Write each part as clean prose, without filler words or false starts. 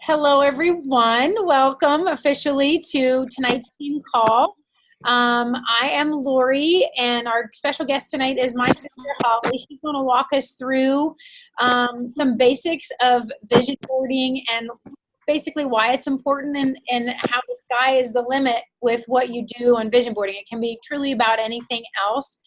Hello, everyone. Welcome officially to tonight's team call. I am Lori, and our special guest tonight is my sister Holly. She's going to walk us through some basics of vision boarding and basically why it's important and how the sky is the limit with what you do on vision boarding. It can be truly about anything else.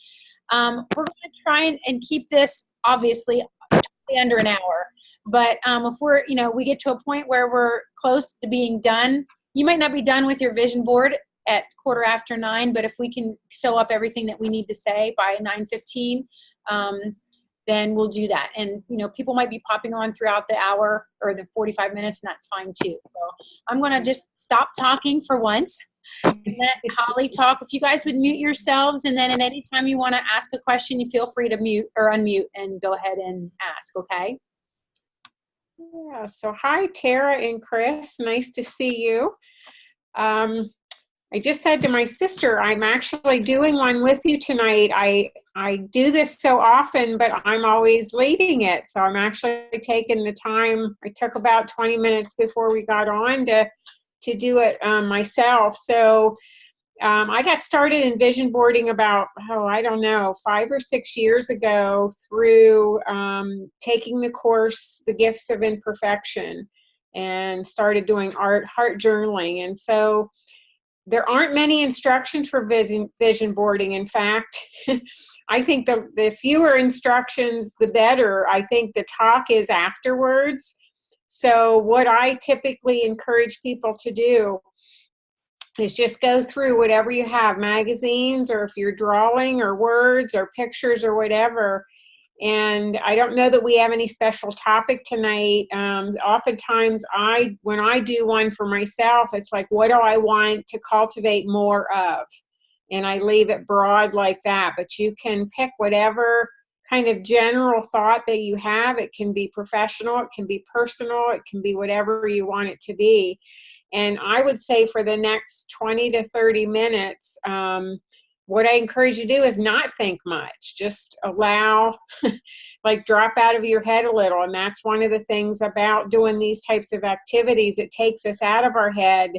We're going to try and keep this obviously totally under an hour. But if we get to a point where we're close to being done, you might not be done with your vision board at 9:15, but if we can sew up everything that we need to say by 9:15, then we'll do that. And, people might be popping on throughout the hour or the 45 minutes, and that's fine too. So I'm going to just stop talking for once and let Holly talk. If you guys would mute yourselves, and then at any time you want to ask a question, you feel free to mute or unmute and go ahead and ask, okay? Yeah, so hi, Tara and Chris. Nice to see you. I just said to my sister, I'm actually doing one with you tonight. I do this so often, but I'm always leading it. So I'm actually taking the time. I took about 20 minutes before we got on to do it myself. So I got started in vision boarding about, 5 or 6 years ago through taking the course, The Gifts of Imperfection, and started doing heart journaling. And so there aren't many instructions for vision boarding. In fact, I think the fewer instructions, the better. I think the talk is afterwards. So what I typically encourage people to do is just go through whatever you have, magazines, or if you're drawing or words or pictures or whatever. And I don't know that we have any special topic tonight. Oftentimes when I do one for myself, it's like, what do I want to cultivate more of? And I leave it broad like that, but you can pick whatever kind of general thought that you have. It can be professional, it can be personal, it can be whatever you want it to be. And I would say for the next 20 to 30 minutes, what I encourage you to do is not think much. Just allow, drop out of your head a little. And that's one of the things about doing these types of activities. It takes us out of our head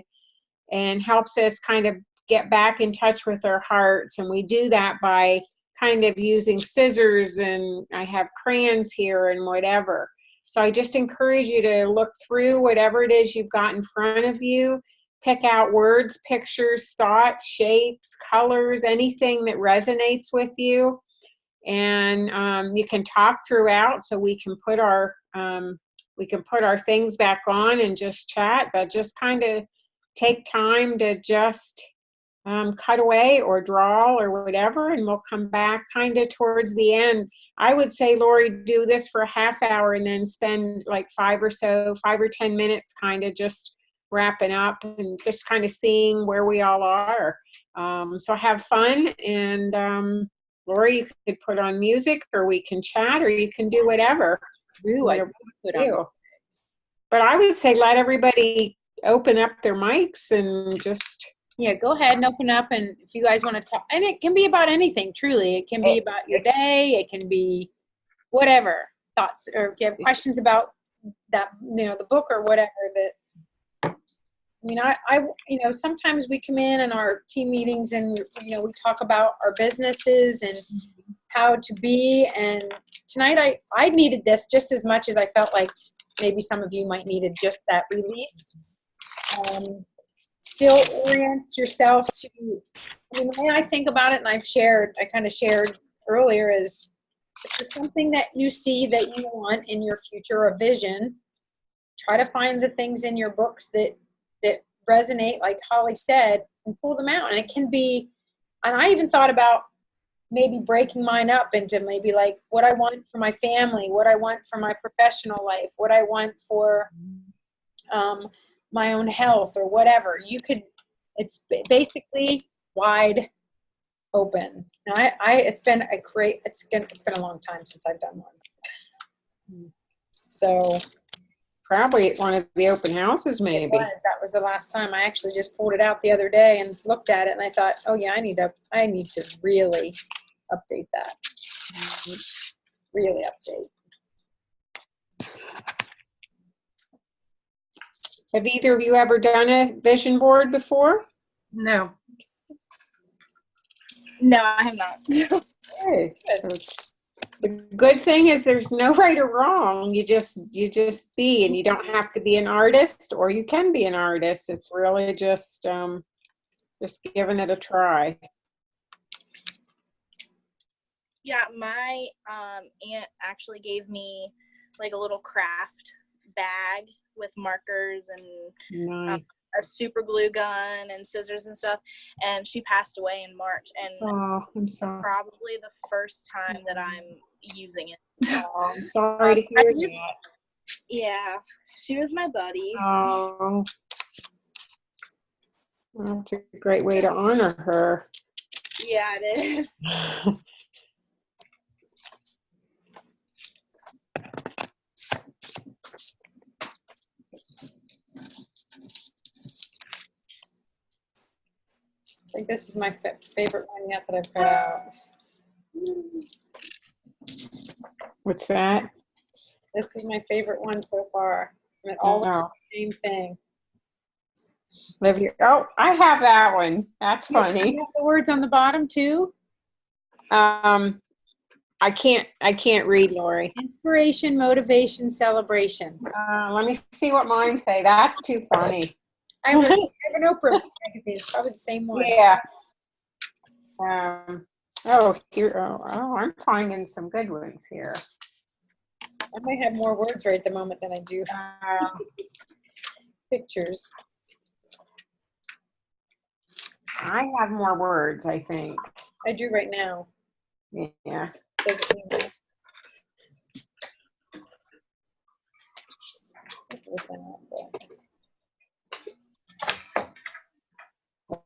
and helps us kind of get back in touch with our hearts. And we do that by kind of using scissors, and I have crayons here and whatever. So I just encourage you to look through whatever it is you've got in front of you, pick out words, pictures, thoughts, shapes, colors, anything that resonates with you. And you can talk throughout, so we can put our things back on and just chat, but just kind of take time to just cut away or draw or whatever, and we'll come back kind of towards the end. I would say, Lori, do this for a half hour and then spend like 5 or 10 minutes kind of just wrapping up and just kind of seeing where we all are. So have fun, and Lori, you could put on music, or we can chat, or you can do whatever. But I would say let everybody open up their mics and just... Yeah, go ahead and open up, and if you guys want to talk, and it can be about anything, truly. It can be about your day, it can be whatever, thoughts, or if you have questions about that, the book or whatever. Sometimes we come in our team meetings and, we talk about our businesses and how to be, and tonight I needed this just as much as I felt like maybe some of you might needed just that release. Still orient yourself to, the way I think about it, and I kind of shared earlier, is if there's something that you see that you want in your future, a vision, try to find the things in your books that resonate, like Holly said, and pull them out. And it can be, and I even thought about maybe breaking mine up into maybe like what I want for my family, what I want for my professional life, what I want for my own health, or whatever. It's basically wide open. And it's been a long time since I've done one. So probably at one of the open houses, maybe. That was the last time. I actually just pulled it out the other day and looked at it, and I thought, oh yeah, I need to really update that. Really update. Have either of you ever done a vision board before? No. No, I have not. Okay. The good thing is there's no right or wrong. You just be, and you don't have to be an artist, or you can be an artist. It's really just giving it a try. Yeah, my aunt actually gave me like a little craft bag with markers and Nice. a super glue gun and scissors and stuff, and she passed away in March, and Oh, I'm sorry. probably the first time that I'm using it. Oh, I'm sorry to hear that. Yeah, she was my buddy. Oh, that's a great way to honor her. Yeah, it is. I think this is my favorite one yet that I've cut out. What's that? This is my favorite one so far. And it all Oh, the same thing. oh, I have that one. That's funny. You have the words on the bottom too? I can't read, Lori. Inspiration, motivation, celebration. Let me see what mine say. That's too funny. I have an Oprah magazine. It's probably the same one. Yeah. Oh, here. Oh, I'm finding some good ones here. I might have more words right at the moment than I do pictures. I have more words, I think. I do right now. Yeah.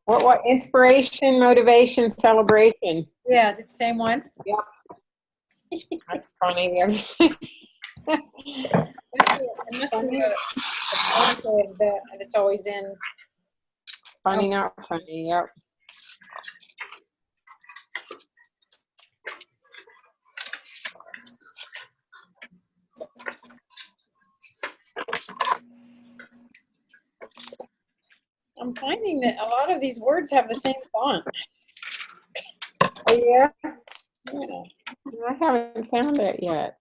What inspiration, motivation, celebration? Yeah, it's the same one. Yep. That's funny. It must be and it's always in. Funny, not funny. Yep. I'm finding that a lot of these words have the same font. Oh, yeah? Yeah. I haven't found it yet.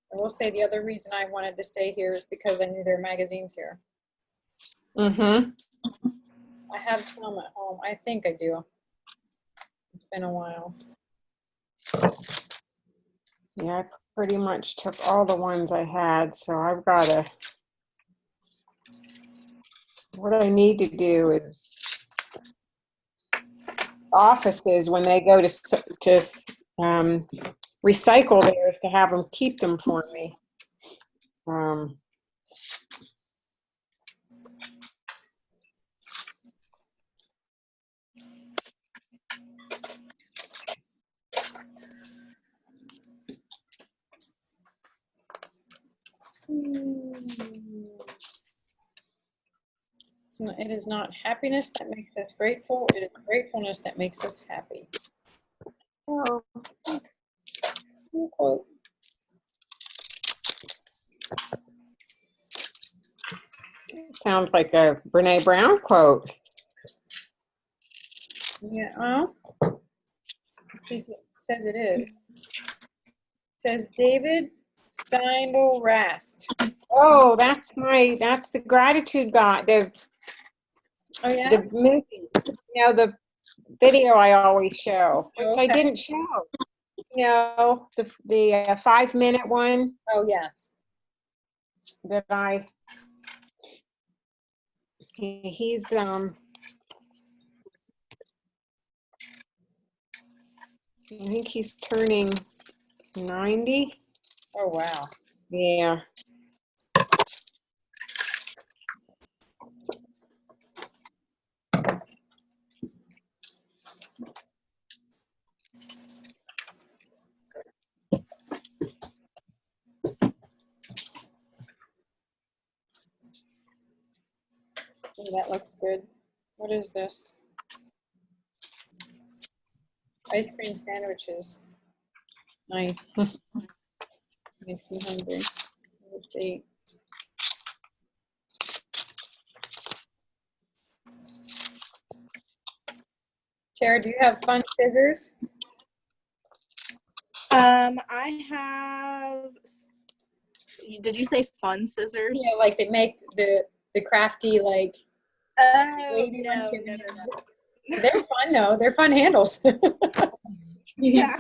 I will say the other reason I wanted to stay here is because I knew there were magazines here. Mm-hmm. I have some at home. I think I do. It's been a while. Yeah, I pretty much took all the ones I had, so I've got to. What I need to do is offices when they go to recycle theirs to have them keep them for me. It is not happiness that makes us grateful. It is gratefulness that makes us happy. Oh. Quote. Sounds like a Brene Brown quote. Yeah. Oh. Let's see if it says it is. It says David Steindl Rast. Oh, that's the gratitude God. Oh yeah. The movie, the video I always show, which Okay. I didn't show. The 5-minute one Oh yes. that he's I think he's turning 90. Oh wow. Yeah. Oh, that looks good. What is this? Ice cream sandwiches. Nice. Makes me hungry. Let's see. Tara, do you have fun scissors? I have. Did you say fun scissors? Yeah, like they make the crafty like. Oh no. They're fun though. They're fun handles. Yeah.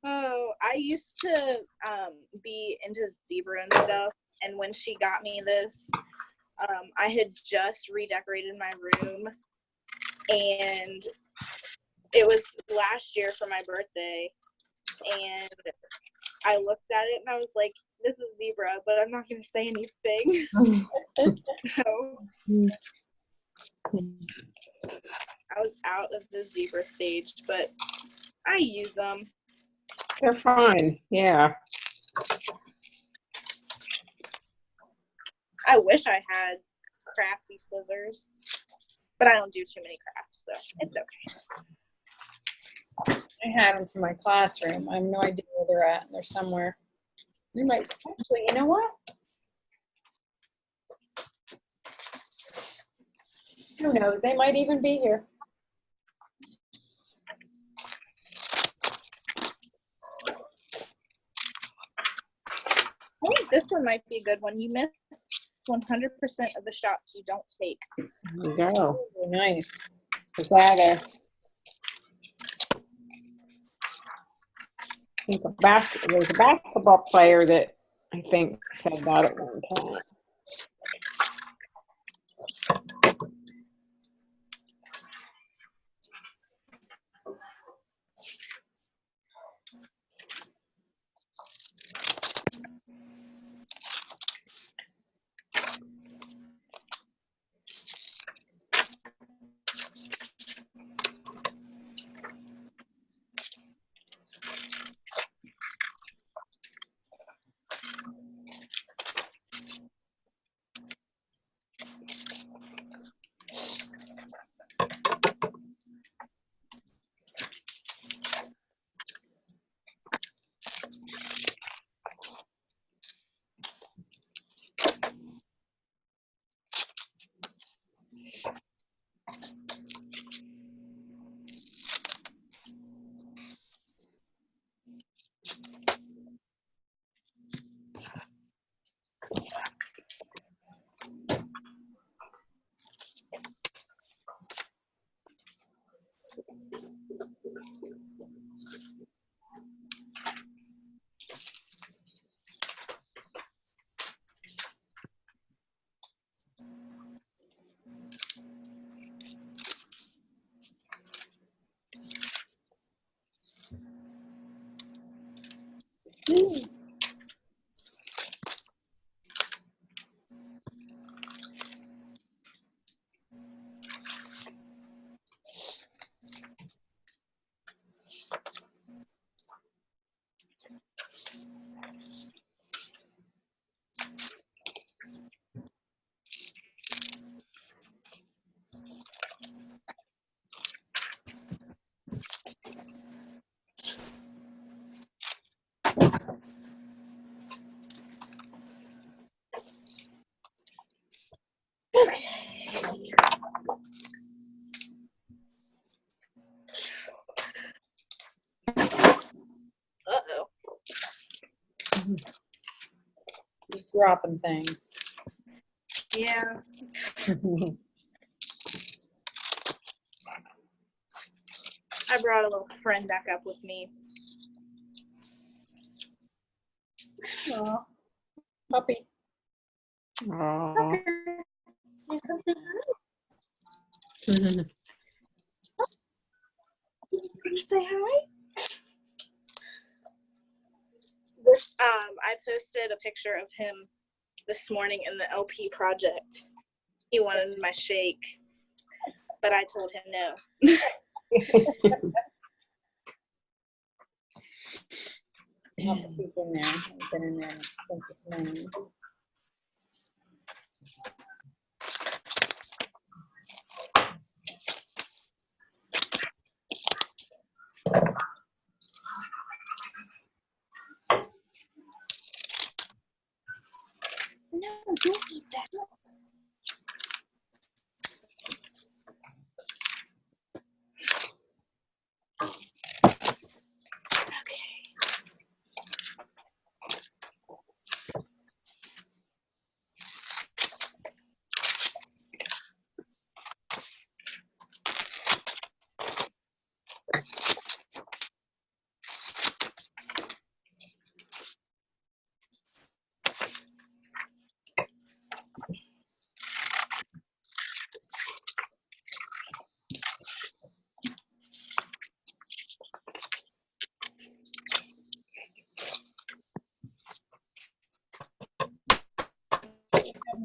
Oh, I used to be into zebra and stuff, and when she got me this, I had just redecorated my room, and it was last year for my birthday, and I looked at it and I was like, this is zebra, but I'm not going to say anything. So I was out of the zebra stage, but I use them. They're fine. Yeah. I wish I had crafty scissors, but I don't do too many crafts, so it's okay. I had them for my classroom. I have no idea where they're at. They're somewhere. You might actually. You know what? Who knows? They might even be here. I think this one might be a good one. You missed 100% of the shots you don't take. There you go. Oh, nice. Is that I think there's a basketball player that I think said that at one time. Uh-oh. Just dropping things. Yeah. I brought a little friend back up with me. Aw, puppy. Oh. You come say hi. You say hi. This I posted a picture of him this morning in the LP project. He wanted my shake, but I told him no. I'll have to peek in there. I've been in there since this morning.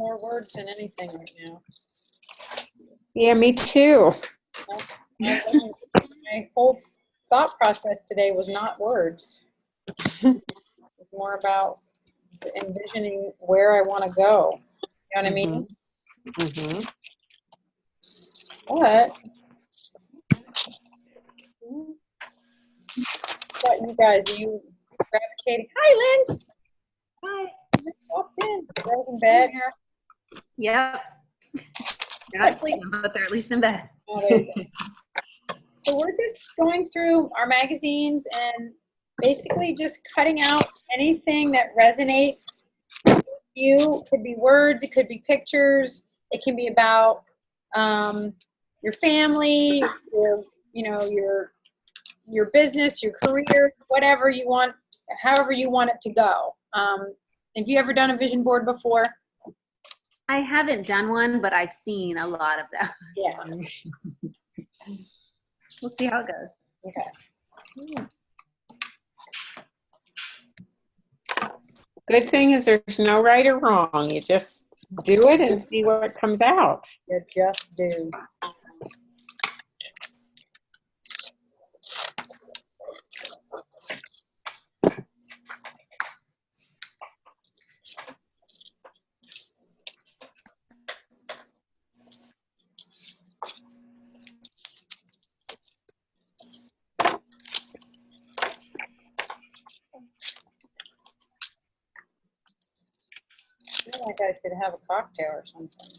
more words than anything right now. Yeah, me too. My whole thought process today was not words. It was more about envisioning where I want to go. You know what I mean? Mm-hmm. But what you guys, are you gravitating? Hi, Linz. Hi. You just walked in. Girls in bed here. Yep. They're not sleeping, but they're at least in bed. Oh, there you go. So we're just going through our magazines and basically just cutting out anything that resonates with you. It could be words, it could be pictures, it can be about your family, your business, your career, whatever you want, however you want it to go. Have you ever done a vision board before? I haven't done one, but I've seen a lot of them. Yeah. We'll see how it goes. Okay. Good thing is there's no right or wrong. You just do it and see what comes out. You just do. I feel like I should have a cocktail or something.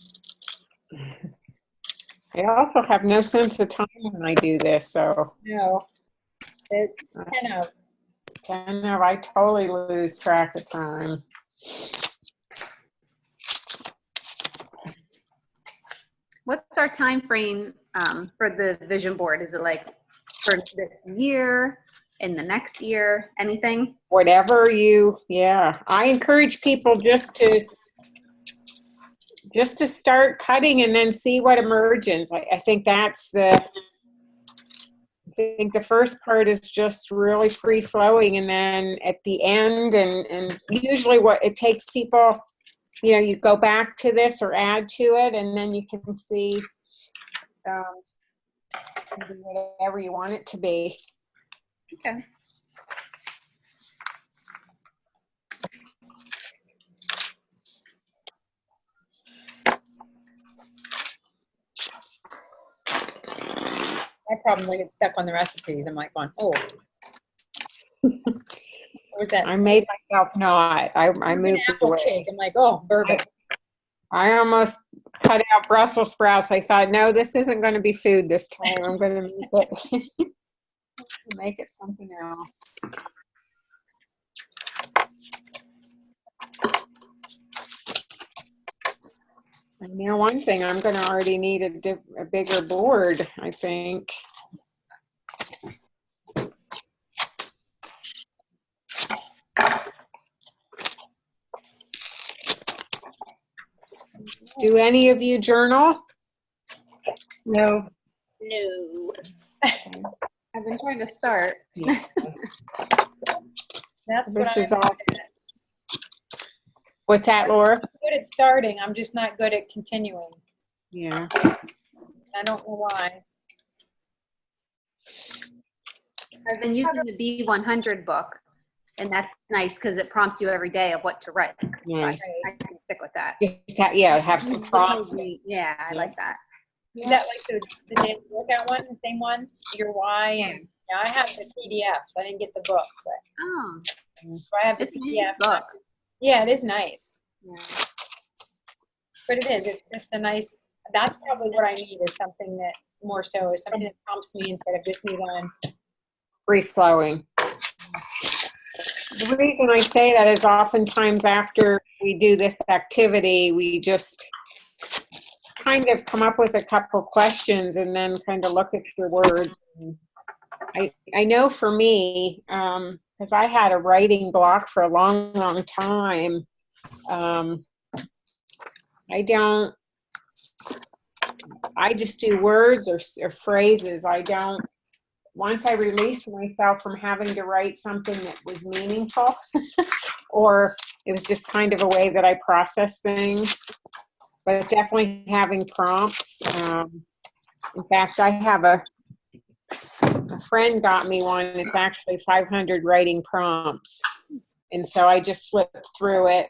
I also have no sense of time when I do this, so No, it's 10 of. I totally lose track of time. What's our time frame for the vision board? Is it like for this year, in the next year, anything? Whatever I encourage people just to start cutting and then see what emerges. I think the first part is just really free flowing, and then at the end, and usually what it takes people, you go back to this or add to it, and then you can see whatever you want it to be. Okay. My problem, I get stuck on the recipes. I'm like going, oh. What was that? I made myself not. I moved apple away. cake. I'm like, oh, bourbon. I almost cut out Brussels sprouts. I thought, no, this isn't going to be food this time. I'm going to make it something else. I know one thing, I'm going to already need a bigger board, I think. Do any of you journal? No. No. I've been trying to start. Yeah. That's This what is I'm all. good at. What's that, Laura? I'm good at starting. I'm just not good at continuing. Yeah. I don't know why. I've been using the B100 book, and that's nice because it prompts you every day of what to write. Nice. I can stick with that. Have some prompts. Yeah, I like that. Is that like the daily workout one, the same one? Your why? And yeah, I have the PDFs. I didn't get the book, but Oh, so I have the it's a PDF nice book. Yeah, it is nice. Yeah. But it is. It's just a nice. That's probably what I need is something that more so is something that prompts me instead of just me going Free flowing. The reason I say that is oftentimes after we do this activity, we just kind of come up with a couple questions and then kind of look at your words. I know for me, because I had a writing block for a long, long time, I just do words or phrases. Once I released myself from having to write something that was meaningful, or it was just kind of a way that I process things, but definitely having prompts. In fact, I have a friend got me one. It's actually 500 writing prompts. And so I just flipped through it.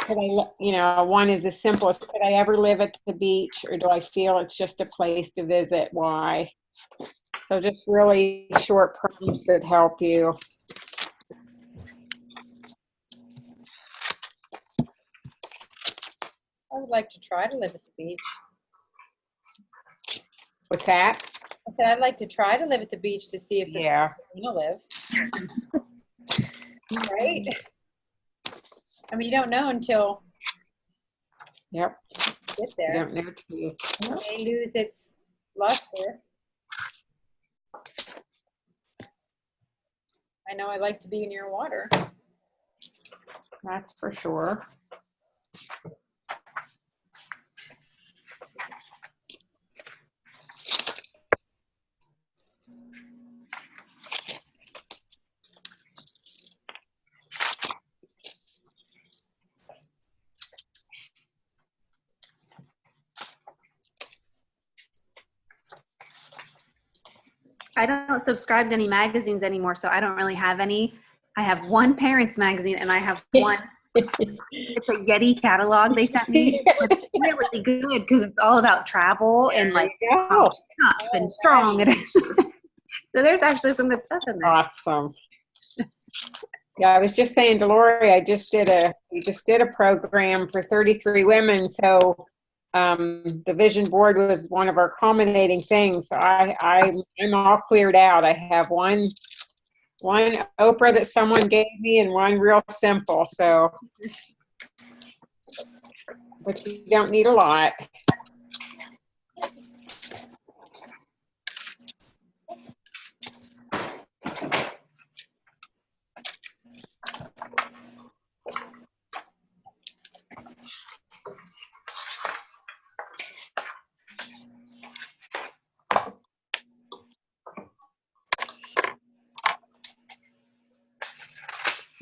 One is as simple as, could I ever live at the beach, or do I feel it's just a place to visit? Why? So just really short prompts that help you. I would like to try to live at the beach. What's that? I said I'd like to try to live at the beach to see if it's Yeah. gonna live. Right? I mean, you don't know until Yep. you get You there. don't know till you. It may lose its luster. I know I like to be near water. That's for sure. I don't subscribe to any magazines anymore, so I don't really have any. I have one parents magazine, and I have one. It's a Yeti catalog they sent me. It's really good because it's all about travel and like how tough and strong it is. So there's actually some good stuff in there. Awesome. Yeah, I was just saying to Lori, we just did a program for 33 women. So the vision board was one of our culminating things. So I'm all cleared out. I have one Oprah that someone gave me and one real simple. So, but you don't need a lot.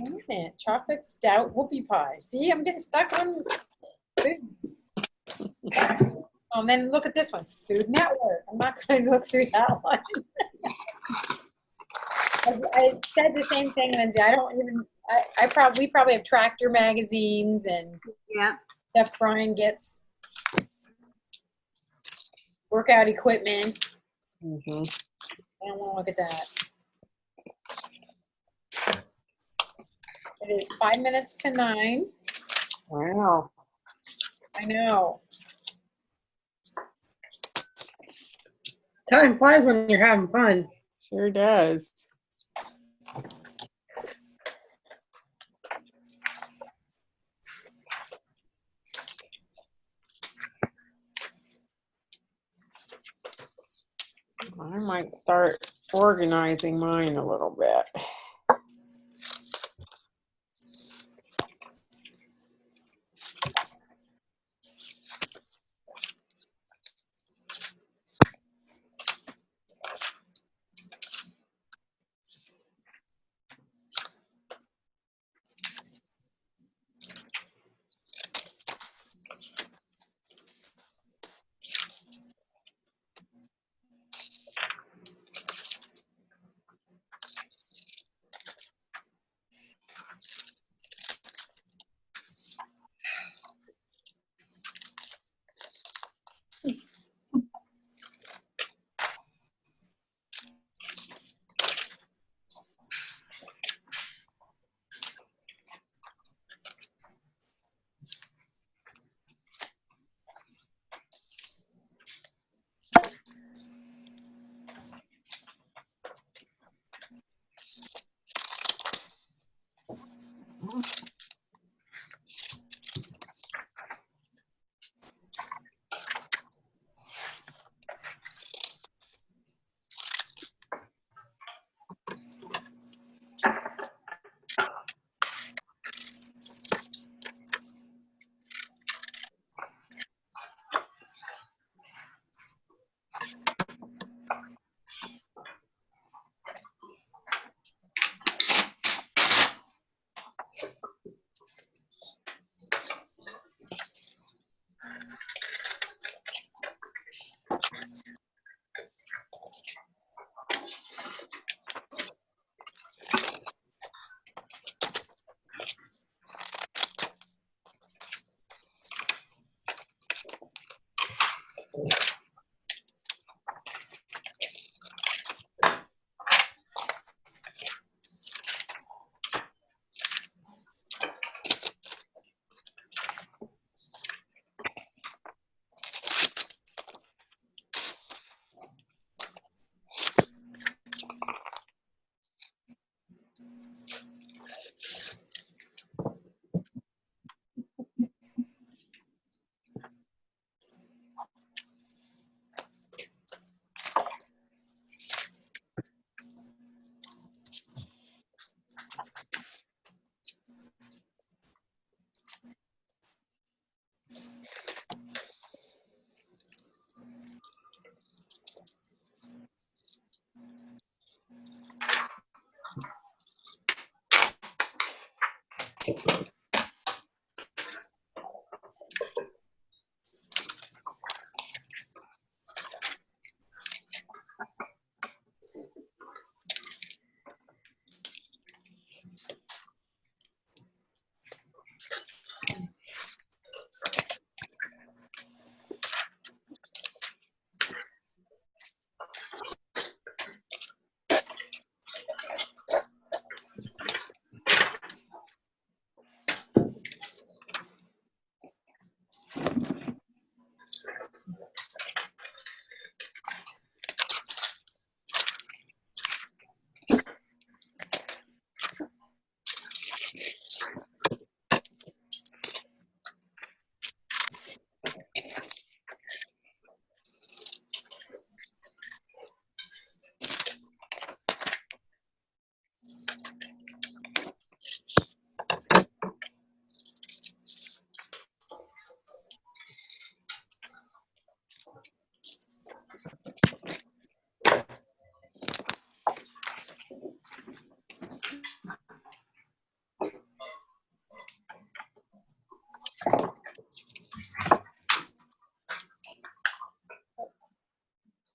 Wait a minute. Chocolate stout whoopie pie. See, I'm getting stuck on food. And then look at this one, Food Network. I'm not going to look through that one. I said the same thing, Lindsay. I don't even. We probably have tractor magazines and Yeah. stuff Brian gets. Workout equipment. Mm-hmm. I don't want to look at that. It is 5 minutes to 9. Wow. I know. Time flies when you're having fun. Sure does. I might start organizing mine a little bit.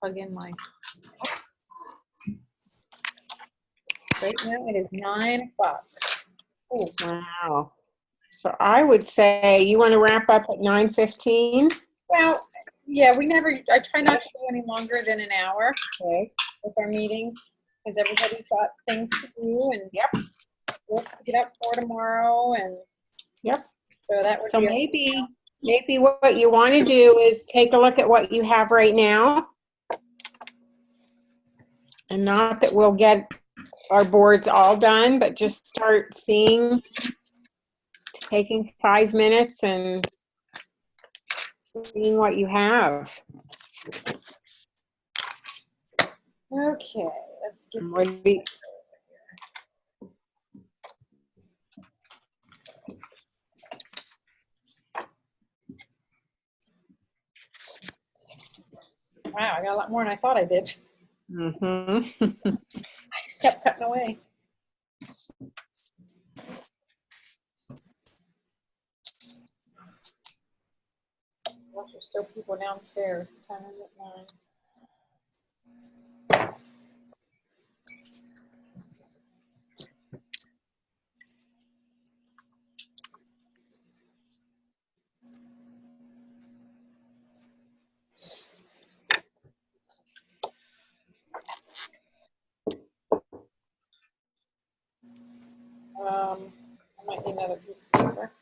Plug in my. Right now it is 9 o'clock. Oh, Wow. So I would say you want to wrap up at 9:15? well, yeah, I try not to go any longer than an hour Okay. with our meetings because everybody's got things to do and Yep. we'll get up for tomorrow and Yep. so that would So be maybe what you want to do is take a look at what you have right now. And not that we'll get our boards all done, but just start taking 5 minutes and seeing what you have. okay. Let's get And this. what do you- Wow, I got a lot more than I thought I did. Mhm. I just kept cutting away. Well, there's still people downstairs. Time is at 9. I might need another piece of paper.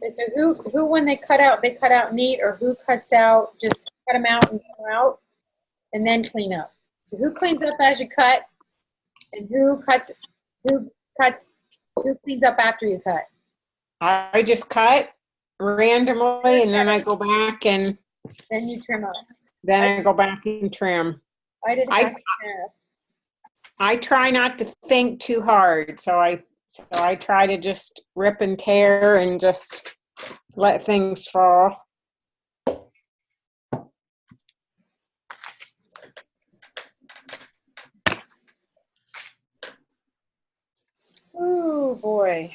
Okay, so who when they cut out neat, or who cuts out, just cut them out and go out and then clean up? So who cleans up as you cut, and who cleans up after you cut? I just cut randomly and then I go back and Then you trim up. then I go back and trim. I did half and half. I try not to think too hard, so I try to just rip and tear and just let things fall. Oh boy.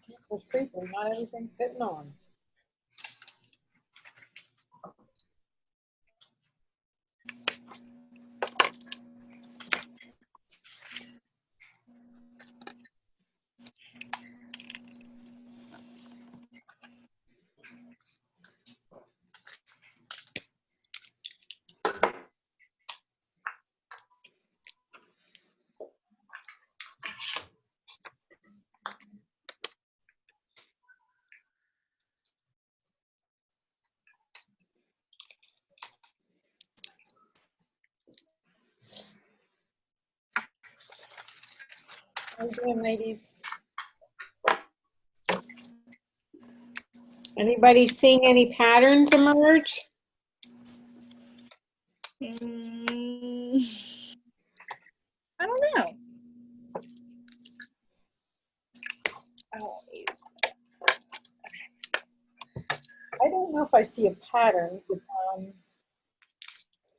People's creeping, not everything's fitting on. I'm doing ladies. Anybody seeing any patterns emerge? I don't know. I won't use I don't know if I see a pattern.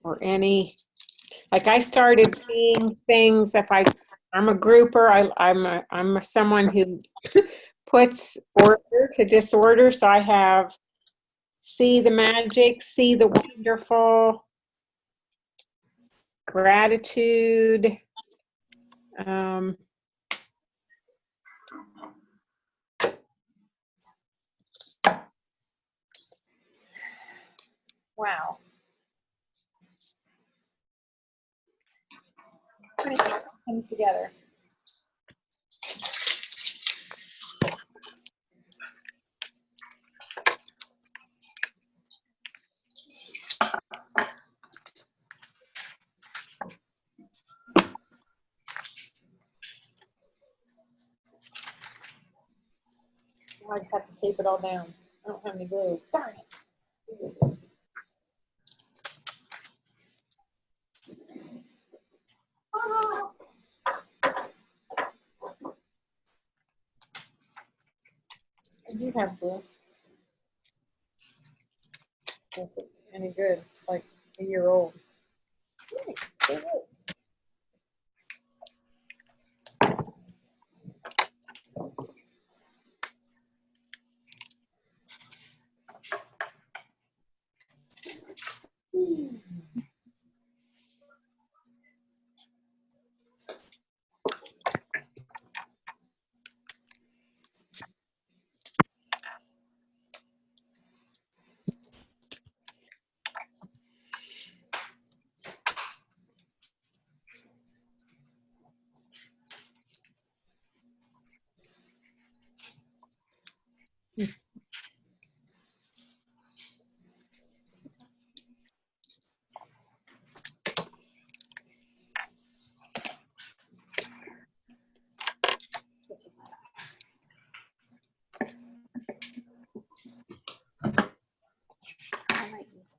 Or any, like I started seeing things I'm a grouper, I'm someone who puts order to disorder, so I have see the magic, see the wonderful, gratitude, Wow. Funny how it comes together. Now I just have to tape it all down. I don't have any glue. Darn it. Ah. I do have glue. If it's any good, it's like a year old. I might use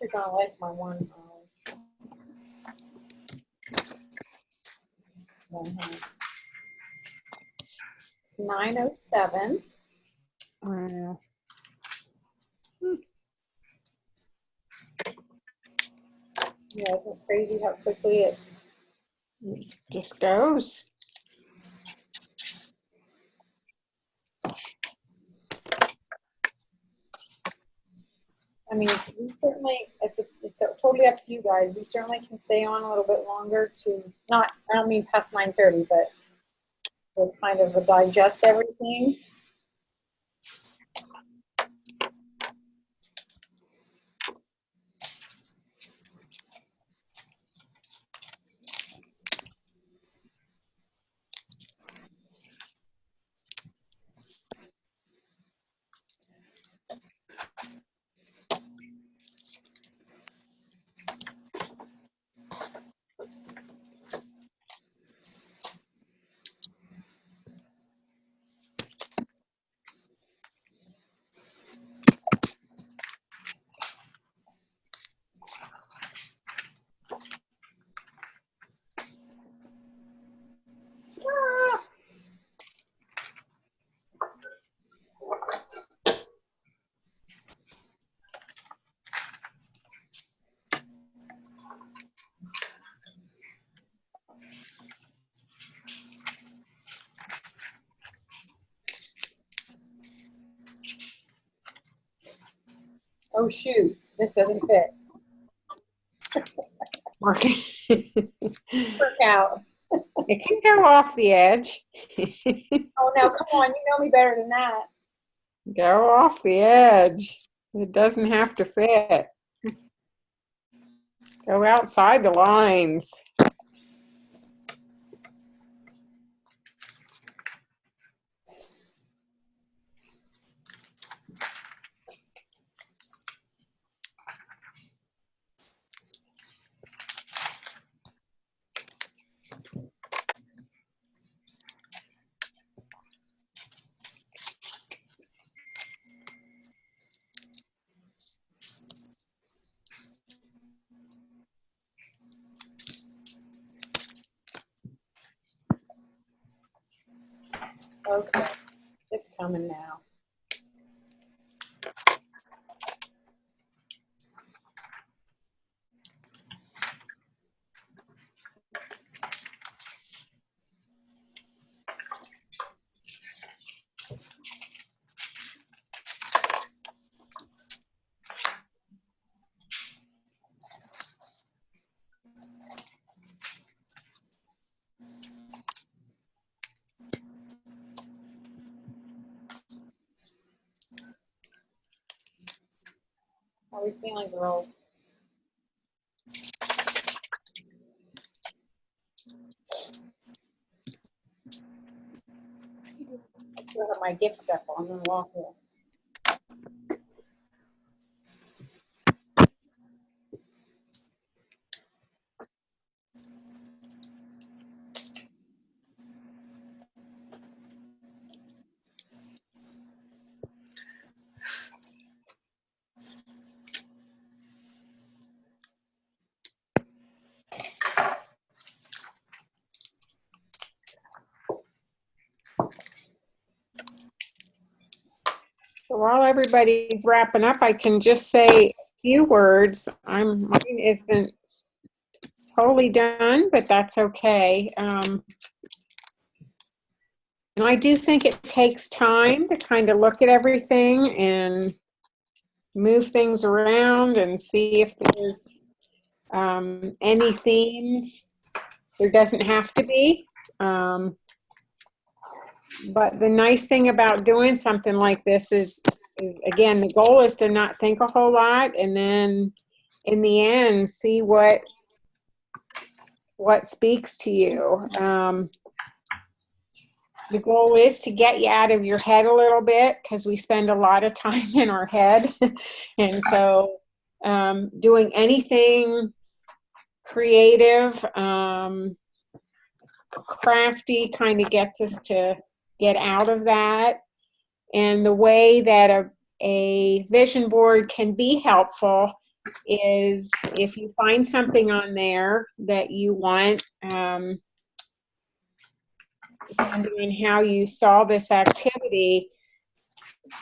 You're gonna like my one. 907. wow. Yeah, isn't it crazy how quickly it. Just goes. I mean, we certainly, it's totally up to you guys. We certainly can stay on a little bit longer to not. I don't mean past 9:30, but just kind of digest everything. Oh shoot, this doesn't fit. Working. Work out. It can go off the edge. Oh no, come on, you know me better than that. Go off the edge. It doesn't have to fit. Go outside the lines. Okay, it's coming now. How are we feeling, girls? I still have my gift stuff on the wall here. So while everybody's wrapping up, I can just say a few words. Mine isn't totally done, but that's okay. And I do think it takes time to kind of look at everything and move things around and see if there's any themes. There doesn't have to be. But the nice thing about doing something like this is, again, the goal is to not think a whole lot, and then in the end, see what speaks to you. The goal is to get you out of your head a little bit, because we spend a lot of time in our head. And so doing anything creative, crafty kind of gets us to get out of that. And the way that a vision board can be helpful is if you find something on there that you want, depending on how you saw this activity,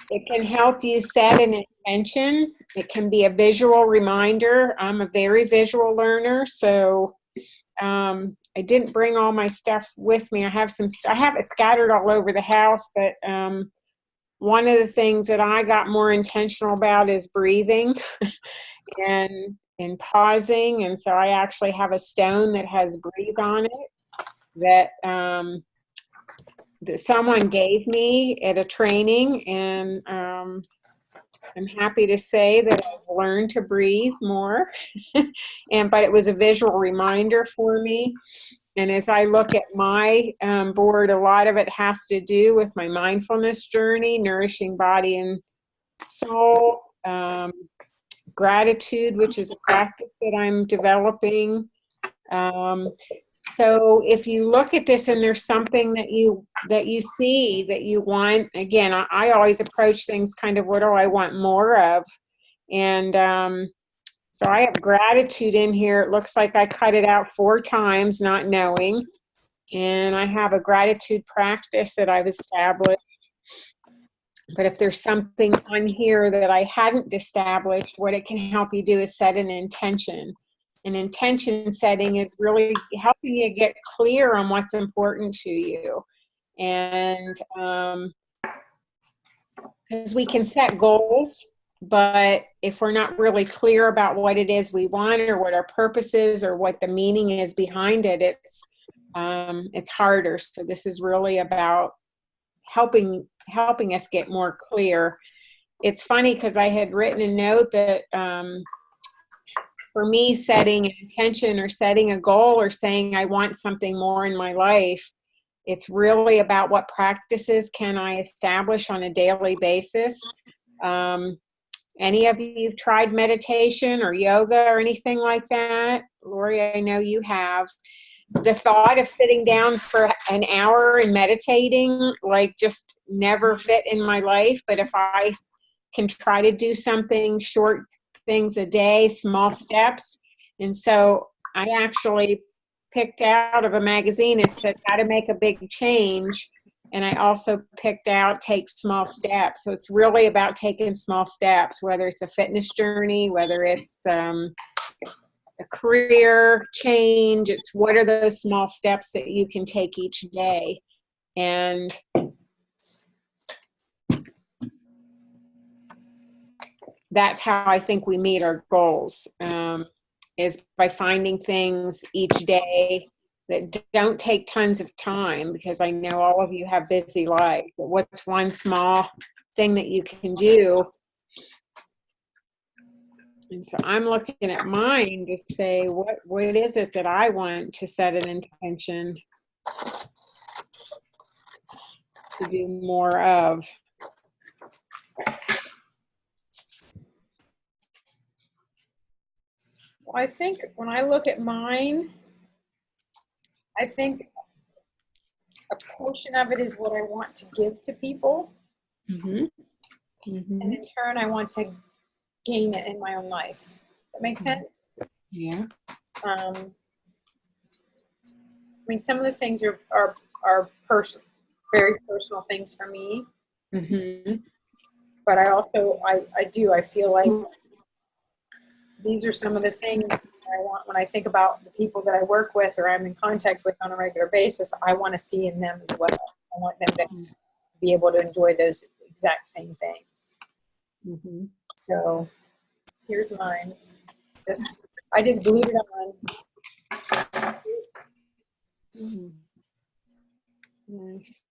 it can help you set an intention. It can be a visual reminder. I'm a very visual learner, so I didn't bring all my stuff with me. I have it scattered all over the house, but one of the things that I got more intentional about is breathing and pausing. And so I actually have a stone that has breathe on it that someone gave me at a training. And I'm happy to say that I've learned to breathe more. But it was a visual reminder for me. And as I look at my board, a lot of it has to do with my mindfulness journey, nourishing body and soul, gratitude, which is a practice that I'm developing. So if you look at this and there's something that you see that you want, again, I always approach things kind of, what do I want more of? And so I have gratitude in here. It looks like I cut it out 4 times, not knowing. And I have a gratitude practice that I've established. But if there's something on here that I hadn't established, what it can help you do is set an intention. An intention setting is really helping you get clear on what's important to you. And because we can set goals, but if we're not really clear about what it is we want, or what our purpose is, or what the meaning is behind it, it's harder. So this is really about helping us get more clear. It's funny because I had written a note that for me, setting an intention or setting a goal or saying I want something more in my life, it's really about what practices can I establish on a daily basis. Any of you tried meditation or yoga or anything like that? Lori, I know you have. The thought of sitting down for an hour and meditating, like, just never fit in my life. But if I can try to do something, short things a day, small steps. And so I actually picked out of a magazine, it said how to make a big change. And I also picked out take small steps. So it's really about taking small steps, whether it's a fitness journey, whether it's a career change. It's what are those small steps that you can take each day. And that's how I think we meet our goals, is by finding things each day that don't take tons of time, because I know all of you have busy lives. But what's one small thing that you can do? And so I'm looking at mine to say, what is it that I want to set an intention to do more of? Well, I think when I look at mine, I think a portion of it is what I want to give to people. Mm-hmm. And Mm-hmm. in turn, I want to gain it in my own life. That makes sense? Yeah. I mean, some of the things are very personal things for me. Mm-hmm. But I also, I feel like these are some of the things I want when I think about the people that I work with or I'm in contact with on a regular basis. I want to see in them as well. I want them to be able to enjoy those exact same things. Mm-hmm. So here's mine. I just glued it on. Mm-hmm. Nice.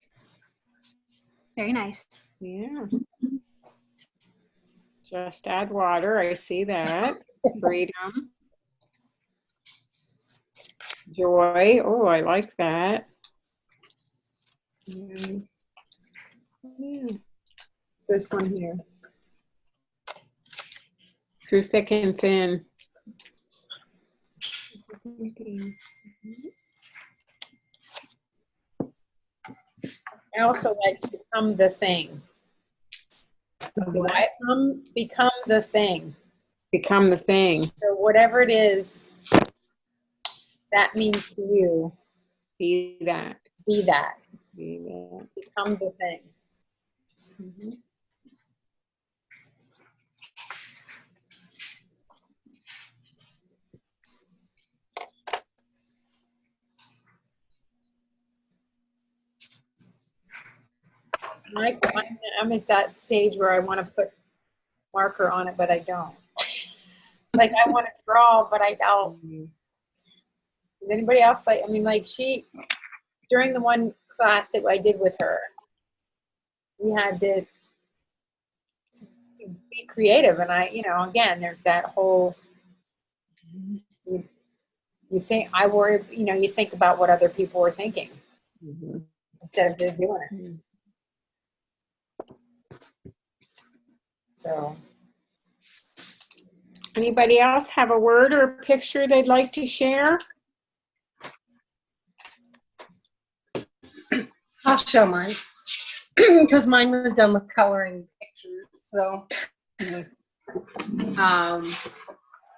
Very nice. Yeah. Just add water. I see that. Freedom. Joy. Oh, I like that. Nice. Yeah. This one here. Through thick and thin. I also like to become the thing. Become the thing. Become the thing. So whatever it is that means to you, Be that. be that. Be that. Become the thing. Mm-hmm. I'm at that stage where I want to put marker on it, but I don't. Like I want to draw, but I don't. Does anybody else like? I mean, like during the one class that I did with her, we had to be creative, and again, there's that whole. You think I worry, you think about what other people were thinking instead of just doing it. So, anybody else have a word or a picture they'd like to share? I'll show mine because mine was done with coloring pictures. So,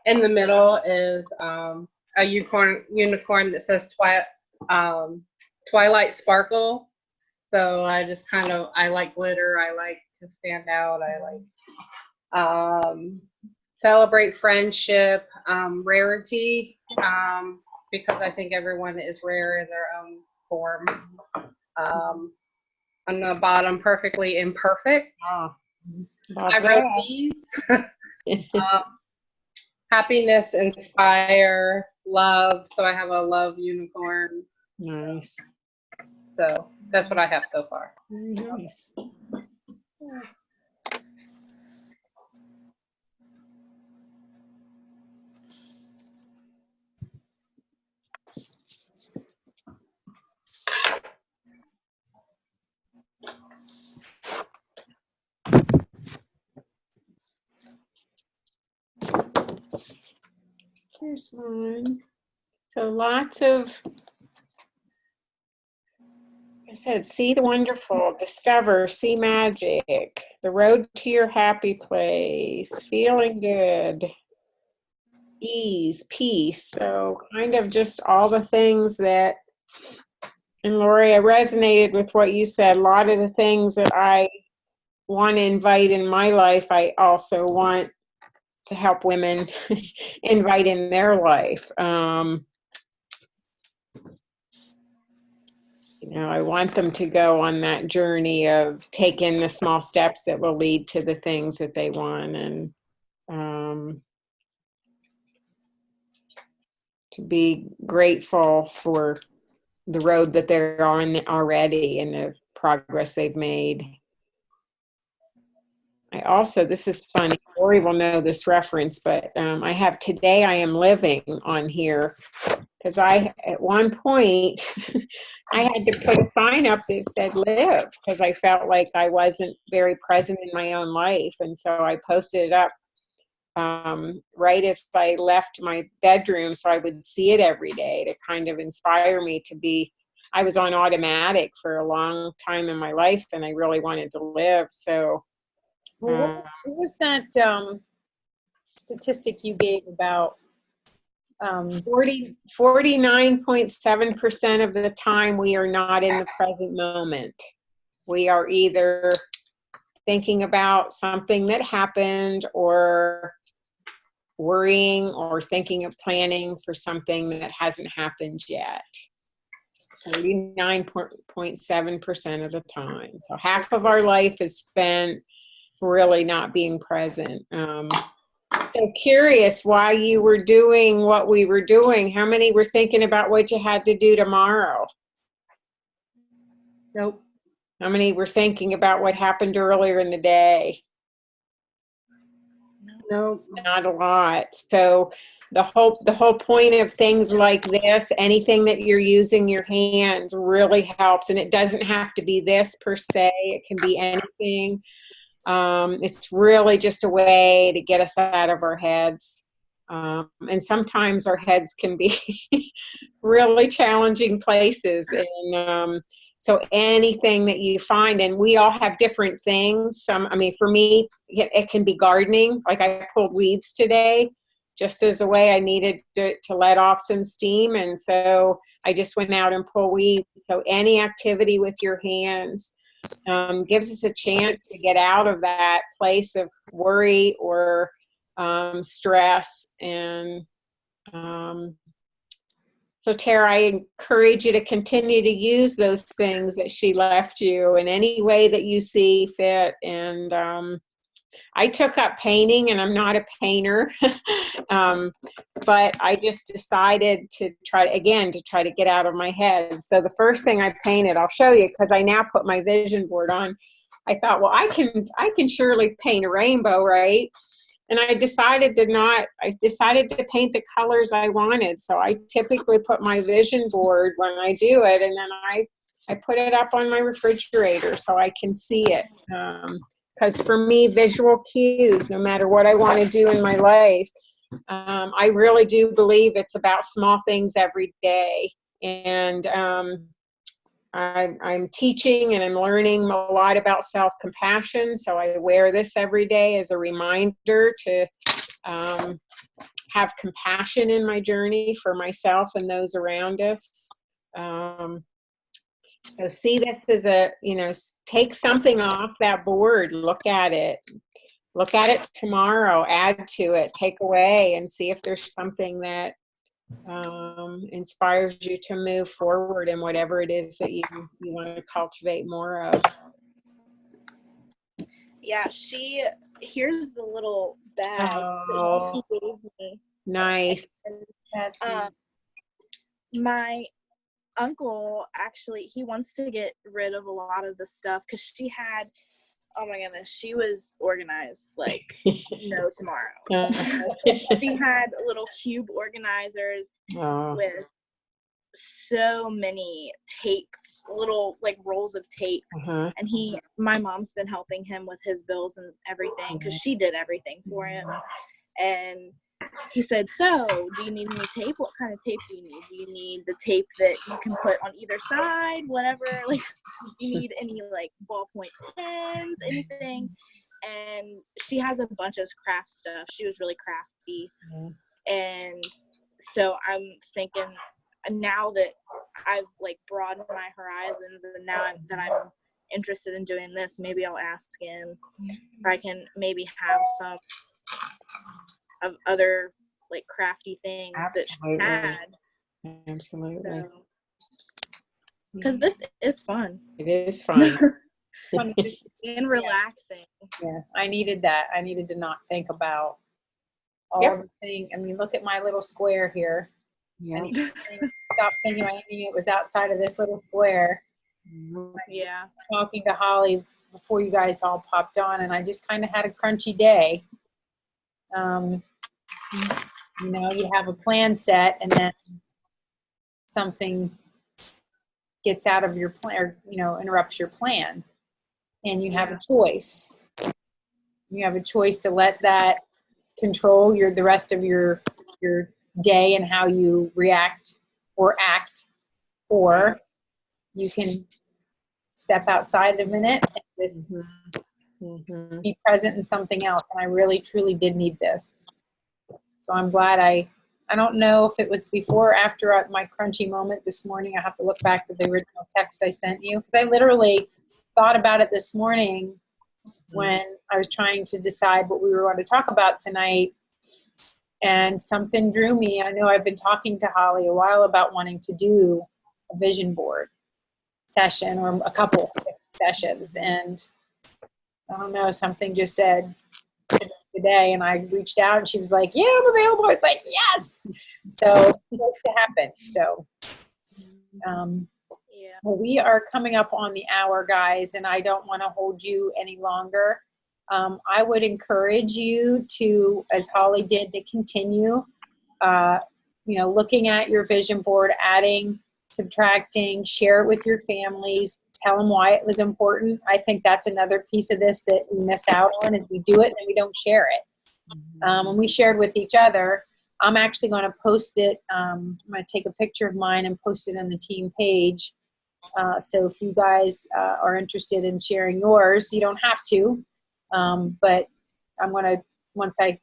in the middle is a unicorn that says Twilight Sparkle. So I like glitter. I like to stand out. I like celebrate friendship, rarity, because I think everyone is rare in their own form. On the bottom, perfectly imperfect. I wrote these. Happiness, inspire, love. So I have a love unicorn. Nice. So that's what I have so far. Very nice. Here's one. So lots of, I said, see the wonderful, discover, see magic, the road to your happy place, feeling good, ease, peace. So kind of just all the things that And Lori, I resonated with what you said. A lot of the things that I want to invite in my life, I also want to help women invite in their life. I want them to go on that journey of taking the small steps that will lead to the things that they want, and to be grateful for the road that they're on already and the progress they've made. I also, this is funny, Lori will know this reference, but I have "Today I Am Living" on here because at one point, I had to put a sign up that said "live" because I felt like I wasn't very present in my own life. And so I posted it up right as I left my bedroom so I would see it every day to kind of inspire me to be. I was on automatic for a long time in my life and I really wanted to live. So Well, what was that statistic you gave about 49.7% of the time we are not in the present moment. We are either thinking about something that happened or worrying or thinking of planning for something that hasn't happened yet. 49.7% of the time. So half of our life is spent really not being present. So curious why you were doing what we were doing. How many were thinking about what you had to do tomorrow? Nope. How many were thinking about what happened earlier in the day? Nope. Not a lot. So the whole point of things like this, anything that you're using your hands really helps. And it doesn't have to be this per se. It can be anything. It's really just a way to get us out of our heads. And sometimes our heads can be really challenging places. And so anything that you find, and we all have different things. For me, it can be gardening. Like I pulled weeds today just as a way I needed to let off some steam. And so I just went out and pulled weeds. So any activity with your hands gives us a chance to get out of that place of worry or stress. And so Tara, I encourage you to continue to use those things that she left you in any way that you see fit. And I took up painting, and I'm not a painter, but I just decided to try to get out of my head. So the first thing I painted, I'll show you because I now put my vision board on. I thought, well, I can surely paint a rainbow, right? And I decided to paint the colors I wanted. So I typically put my vision board when I do it, and then I put it up on my refrigerator so I can see it. Because for me, visual cues, no matter what I want to do in my life, I really do believe it's about small things every day. And I'm teaching and I'm learning a lot about self-compassion. So I wear this every day as a reminder to have compassion in my journey for myself and those around us. So see this as take something off that board, look at it tomorrow, add to it, take away, and see if there's something that inspires you to move forward in whatever it is that you want to cultivate more of. Yeah, here's the little bag that she gave me. Nice. My uncle actually, he wants to get rid of a lot of the stuff because she had, oh my goodness, she was organized like no tomorrow. She had little cube organizers with so many tape, little like rolls of tape. And my mom's been helping him with his bills and everything because she did everything for him. And he said, so do you need any tape? What kind of tape do you need? Do you need the tape that you can put on either side, whatever? Like, do you need any like ballpoint pens, anything? And she has a bunch of craft stuff. She was really crafty. And so I'm thinking now that I've like broadened my horizons, and now I'm interested in doing this, maybe I'll ask him if I can maybe have some of other like crafty things that she had. Absolutely. Because this is fun. It is fun. Fun to just- And relaxing. yeah, I needed that. I needed to not think about all Yep. the thing. I mean, look at my little square here. I Yeah. need to stop thinking anything it was outside of this little square. Yeah. Talking to Holly before you guys all popped on, and I just kind of had a crunchy day. You know, you have a plan set, and then something gets out of your plan, or, you know, interrupts your plan, and you have a choice. You have a choice to let that control the rest of your day and how you react or act, or you can step outside a minute and just be present in something else. And I really truly did need this, so I'm glad I don't know if it was before or after my crunchy moment this morning. I have to look back to the original text I sent you, because I literally thought about it this morning when I was trying to decide what we were going to talk about tonight, and something drew me. I know I've been talking to Holly a while about wanting to do a vision board session or a couple sessions, and I don't know, something just said today, and I reached out and she was like, yeah, I'm available. I was like, yes. So it's supposed to happen. So well, we are coming up on the hour, guys, and I don't want to hold you any longer. I would encourage you to, as Holly did, to continue, you know, looking at your vision board, adding, subtracting, share it with your families, tell them why it was important. I think that's another piece of this that we miss out on, is we do it and we don't share it. And we shared with each other. I'm actually going to post it. I'm going to take a picture of mine and post it on the team page. So if you guys are interested in sharing yours, you don't have to. But I'm going to, once I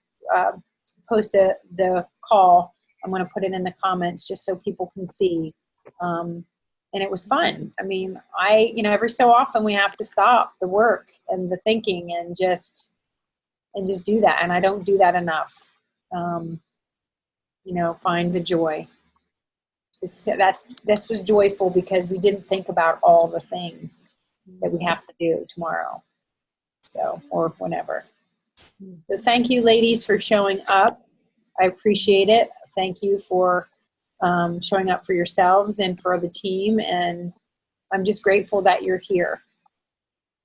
post the call, I'm going to put it in the comments just so people can see. And it was fun. I mean, you know, every so often we have to stop the work and the thinking and just do that. And I don't do that enough. You know, find the joy. This was joyful because we didn't think about all the things that we have to do tomorrow. So, or whenever. So thank you, ladies, for showing up. I appreciate it. Thank you for showing up for yourselves and for the team. And I'm just grateful that you're here.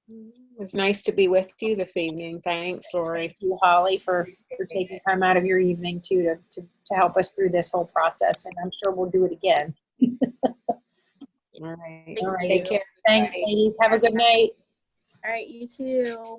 It was nice to be with you this evening. Thanks, Lori. Thank you, Holly, for taking time out of your evening too to help us through this whole process. And I'm sure we'll do it again. All right. All right. Take care. Thanks, ladies. Have a good night. All right, you too.